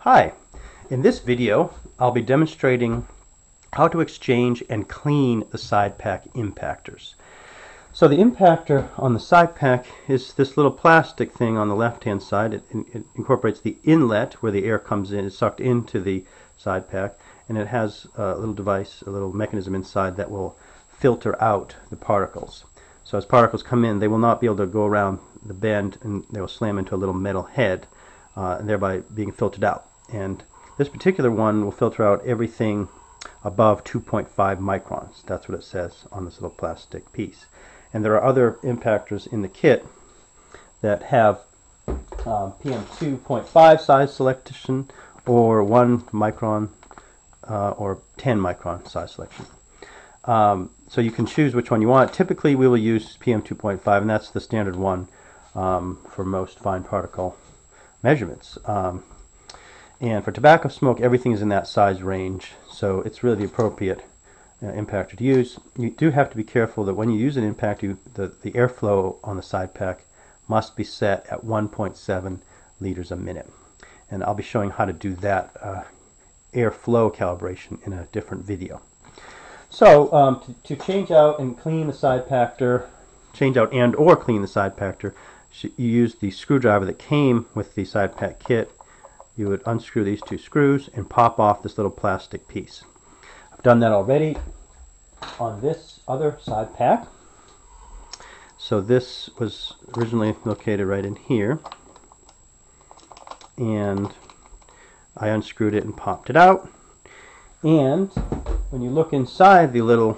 Hi, in this video I'll be demonstrating how to exchange and clean the SidePak impactors. So the impactor on the SidePak is this little plastic thing on the left hand side. It incorporates the inlet where the air comes in, is sucked into the SidePak, and it has a little device, a little mechanism inside that will filter out the particles. So as particles come in, they will not be able to go around the bend and they will slam into a little metal head, and thereby being filtered out. And this particular one will filter out everything above 2.5 microns. That's what it says on this little plastic piece. And there are other impactors in the kit that have PM2.5 size selection, or 1 micron or 10 micron size selection. So you can choose which one you want. Typically we will use PM2.5, and that's the standard one for most fine particle measurements. And for tobacco smoke, everything is in that size range, so it's really the appropriate impactor to use. You do have to be careful that when you use an impactor, the airflow on the SidePak must be set at 1.7 liters a minute. And I'll be showing how to do that airflow calibration in a different video. So to change out and clean the SidePaktor, change out and or clean the SidePaktor, you use the screwdriver that came with the SidePak kit. You would unscrew these two screws and pop off this little plastic piece. I've done that already on this other SidePak. So this was originally located right in here, and I unscrewed it and popped it out. And when you look inside the little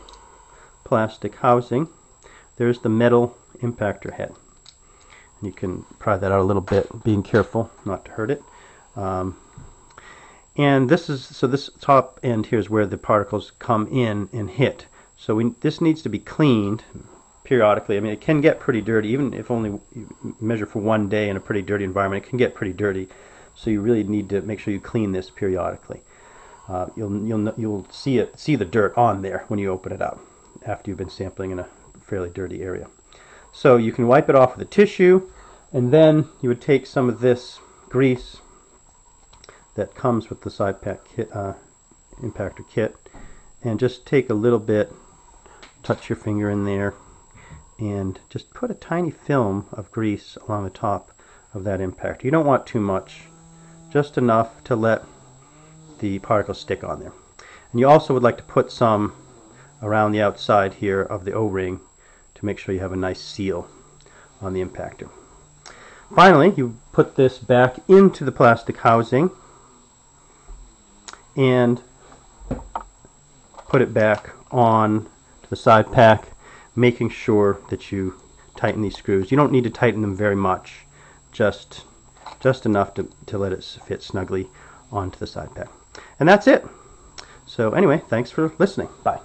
plastic housing, there's the metal impactor head. And you can pry that out a little bit, being careful not to hurt it. And this top end here is where the particles come in and hit. So this needs to be cleaned periodically. I mean, it can get pretty dirty, even if only you measure for one day in a pretty dirty environment. It can get pretty dirty, so you really need to make sure you clean this periodically. You'll see the dirt on there when you open it up after you've been sampling in a fairly dirty area. So you can wipe it off with a tissue, and then you would take some of this grease that comes with the SidePak kit, impactor kit, and just take a little bit, touch your finger in there, and just put a tiny film of grease along the top of that impactor. You don't want too much, just enough to let the particles stick on there. And you also would like to put some around the outside here of the O-ring to make sure you have a nice seal on the impactor. Finally, you put this back into the plastic housing and put it back on to the SidePak, making sure that you tighten these screws. You don't need to tighten them very much, just enough to let it fit snugly onto the SidePak. And that's it. So anyway, thanks for listening. Bye.